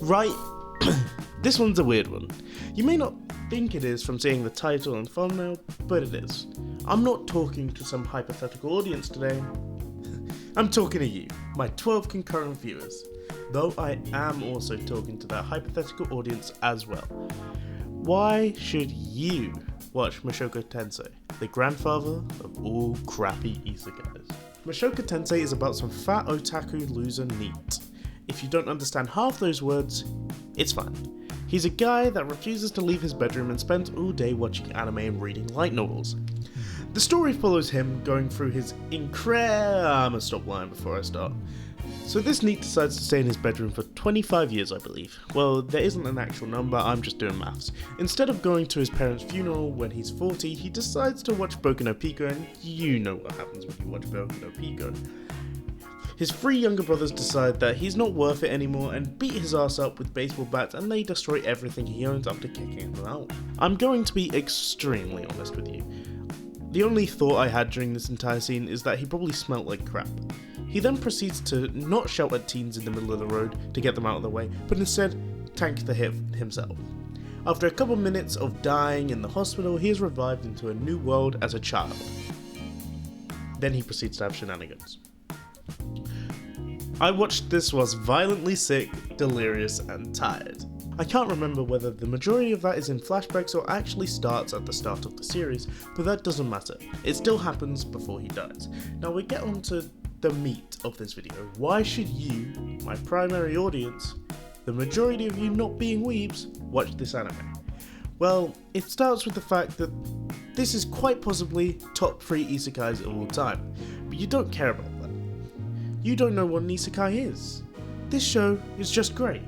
Right, this one's a weird one. You may not think it is from seeing the title and thumbnail, but it is. I'm not talking to some hypothetical audience today. I'm talking to you, my 12 concurrent viewers, though I am also talking to that hypothetical audience as well. Why should you watch Mushoku Tensei, the grandfather of all crappy isekais? Mushoku Tensei is about some fat otaku loser NEET. If you don't understand half those words, it's fine. He's a guy that refuses to leave his bedroom and spends all day watching anime and reading light novels. The story follows him going through his I'ma stop lying before I start. So this NEET decides to stay in his bedroom for 25 years, I believe. Well, there isn't an actual number, I'm just doing maths. Instead of going to his parents' funeral when he's 40, he decides to watch Boku no Pico, and you know what happens when you watch Boku no Pico. His 3 younger brothers decide that he's not worth it anymore and beat his ass up with baseball bats, and they destroy everything he owns after kicking him out. I'm going to be extremely honest with you. The only thought I had during this entire scene is that he probably smelt like crap. He then proceeds to not shout at teens in the middle of the road to get them out of the way, but instead tank the hit himself. After a couple minutes of dying in the hospital, he is revived into a new world as a child. Then he proceeds to have shenanigans. I watched this whilst violently sick, delirious, and tired. I can't remember whether the majority of that is in flashbacks or actually starts at the start of the series, but that doesn't matter. It still happens before he dies. Now we get on to the meat of this video. Why should you, my primary audience, the majority of you not being weebs, watch this anime? Well, it starts with the fact that this is quite possibly top 3 isekais of all time, but you don't care about that. You don't know what an isekai is. This show is just great.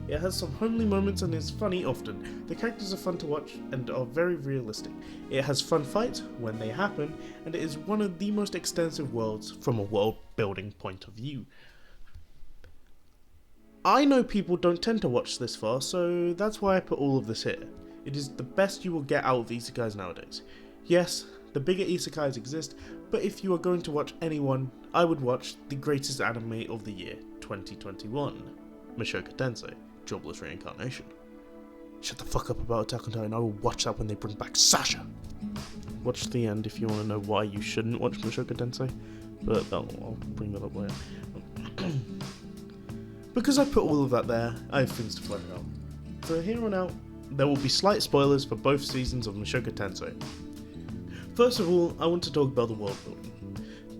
It has some homely moments and is funny often. The characters are fun to watch and are very realistic. It has fun fights when they happen, and it is one of the most extensive worlds from a world building point of view. I know people don't tend to watch this far, so that's why I put all of this here. It is the best you will get out of isekais nowadays. Yes, the bigger isekais exist, but if you are going to watch anyone, I would watch the greatest anime of the year, 2021, Mushoku Tensei, Jobless Reincarnation. Shut the fuck up about Attack on Titan, I will watch that when they bring back Sasha! Watch the end if you want to know why you shouldn't watch Mushoku Tensei, but I'll bring that up later. Because I put all of that there, I have things to flesh out. So here on out, there will be slight spoilers for both seasons of Mushoku Tensei. First of all, I want to talk about the world building.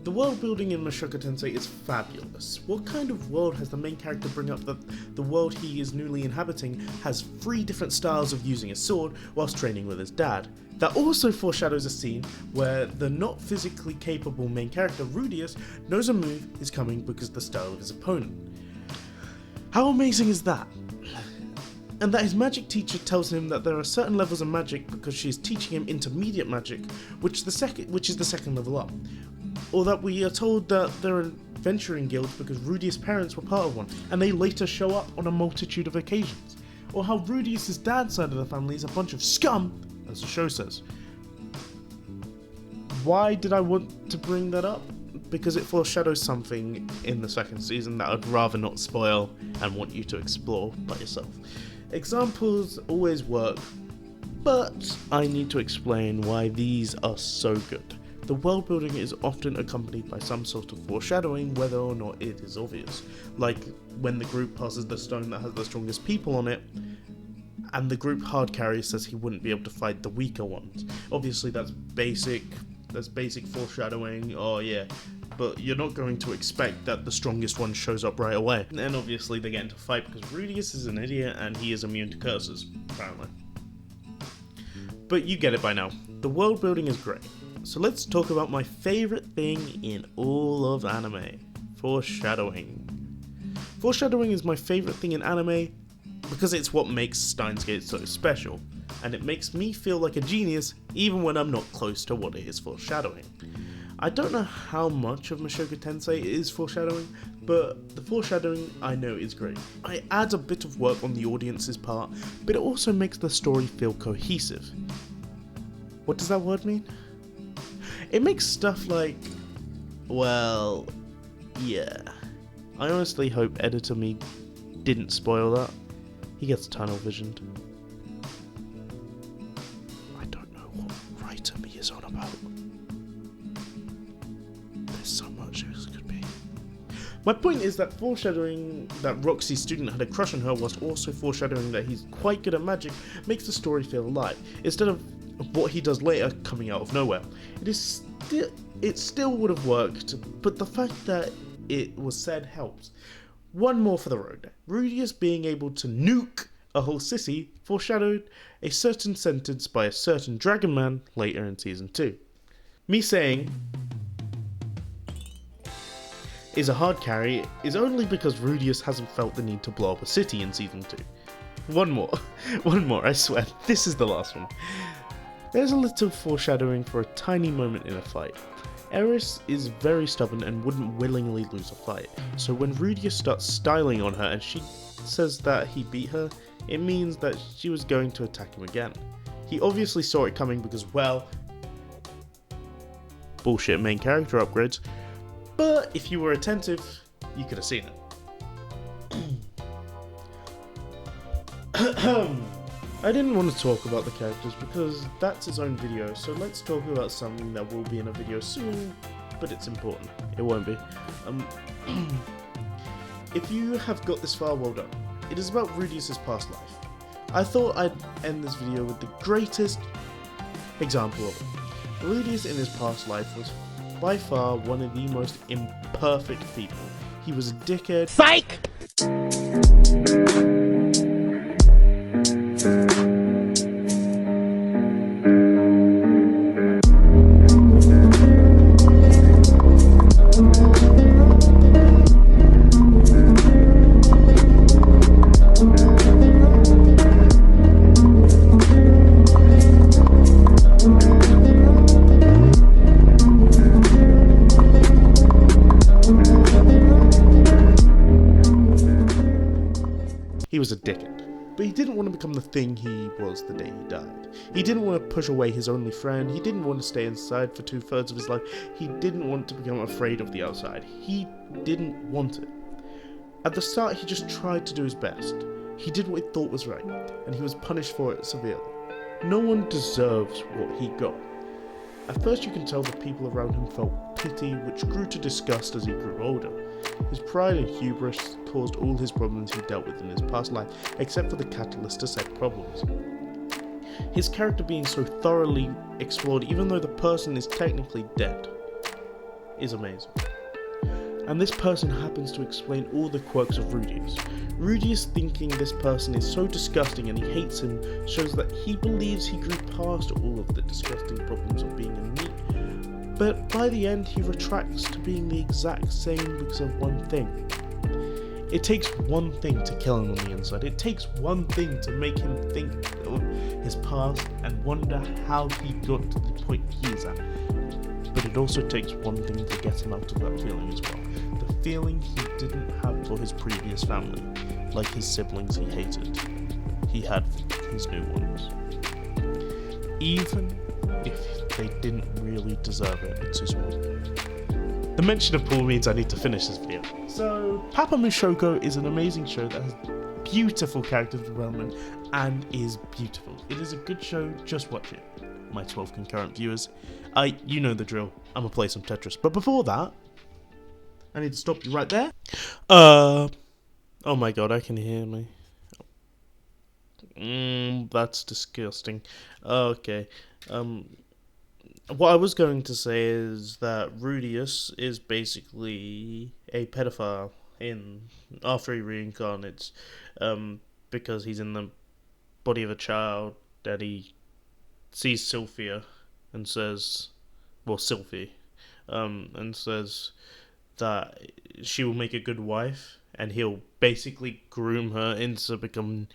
The world building in Mushoku Tensei is fabulous. What kind of world has the main character bring up that the world he is newly inhabiting has 3 different styles of using a sword whilst training with his dad? That also foreshadows a scene where the not physically capable main character, Rudius, knows a move is coming because of the style of his opponent. How amazing is that? And that his magic teacher tells him that there are certain levels of magic because she is teaching him intermediate magic, which is the second level up. Or that we are told that there are adventuring guilds because Rudius' parents were part of one, and they later show up on a multitude of occasions. Or how Rudius' dad's side of the family is a bunch of scum, as the show says. Why did I want to bring that up? Because it foreshadows something in the second season that I'd rather not spoil and want you to explore by yourself. Examples always work, but I need to explain why these are so good. The world building is often accompanied by some sort of foreshadowing, whether or not it is obvious. Like when the group passes the stone that has the strongest people on it, and the group hard carry says he wouldn't be able to fight the weaker ones. Obviously that's basic foreshadowing, oh yeah, but you're not going to expect that the strongest one shows up right away. And obviously they get into a fight because Rudius is an idiot and he is immune to curses, apparently. But you get it by now. The world building is great. So let's talk about my favourite thing in all of anime, foreshadowing. Foreshadowing is my favourite thing in anime because it's what makes Steins Gate so special, and it makes me feel like a genius even when I'm not close to what it is foreshadowing. I don't know how much of Mushoku Tensei is foreshadowing, but the foreshadowing I know is great. It adds a bit of work on the audience's part, but it also makes the story feel cohesive. What does that word mean? It makes stuff like, yeah. I honestly hope Editor Me didn't spoil that. He gets tunnel visioned. I don't know what writer me is on about. There's so much this could be. My point is that foreshadowing that Roxy's student had a crush on her whilst also foreshadowing that he's quite good at magic makes the story feel alive, instead of what he does later coming out of nowhere. It still would have worked, but the fact that it was said helps. One more for the road. Rudius being able to nuke a whole city foreshadowed a certain sentence by a certain dragon man later in season 2. Me saying is a hard carry is only because Rudius hasn't felt the need to blow up a city in season 2. One more, I swear, this is the last one. There's a little foreshadowing for a tiny moment in a fight. Eris is very stubborn and wouldn't willingly lose a fight, so when Rudius starts styling on her and she says that he beat her, it means that she was going to attack him again. He obviously saw it coming because, well, bullshit main character upgrades, but if you were attentive, you could have seen it. I didn't want to talk about the characters because that's its own video, so let's talk about something that will be in a video soon, but it's important. It won't be. If you have got this far, well done. It is about Rudius' past life. I thought I'd end this video with the greatest example of it. Rudius in his past life was by far one of the most imperfect people. He was a dickhead. Psych! He was a dickhead, but he didn't want to become the thing he was the day he died. He didn't want to push away his only friend, he didn't want to stay inside for 2/3 of his life, he didn't want to become afraid of the outside. He didn't want it. At the start, he just tried to do his best. He did what he thought was right, and he was punished for it severely. No one deserves what he got. At first, you can tell the people around him felt pity, which grew to disgust as he grew older. His pride and hubris caused all his problems he dealt with in his past life, except for the catalyst to said problems. His character being so thoroughly explored, even though the person is technically dead, is amazing. And this person happens to explain all the quirks of Rudius. Rudius thinking this person is so disgusting and he hates him shows that he believes he grew past all of the disgusting problems of being a NEET, but by the end he retracts to being the exact same because of one thing. It takes one thing to kill him on the inside. It takes one thing to make him think of his past and wonder how he got to the point he is at. But it also takes one thing to get him out of that feeling as well. The feeling he didn't have for his previous family, like his siblings he hated. He had his new ones. Even if they didn't really deserve it, it's his one. The mention of Paul means I need to finish this video. So, Papa Mushoku is an amazing show that has beautiful character development and is beautiful. It is a good show, just watch it. My 12 concurrent viewers. You know the drill. I'm gonna play some Tetris. But before that, I need to stop you right there. Oh my god, I can hear me. That's disgusting. Okay. What I was going to say is that Rudius is basically a pedophile after he reincarnates, because he's in the body of a child that he sees Sylphia and says, Sylphie, and says that she will make a good wife, and he'll basically groom her into become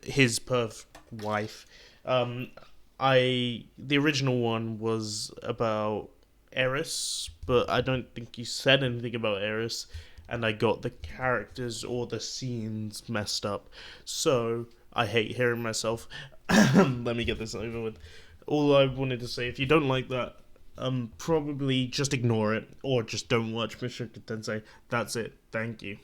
his perfect wife. The original one was about Eris, but I don't think you said anything about Eris, and I got the characters or the scenes messed up, so I hate hearing myself. Let me get this over with. All I wanted to say, if you don't like that, probably just ignore it, or just don't watch Mushoku Tensei. That's it. Thank you.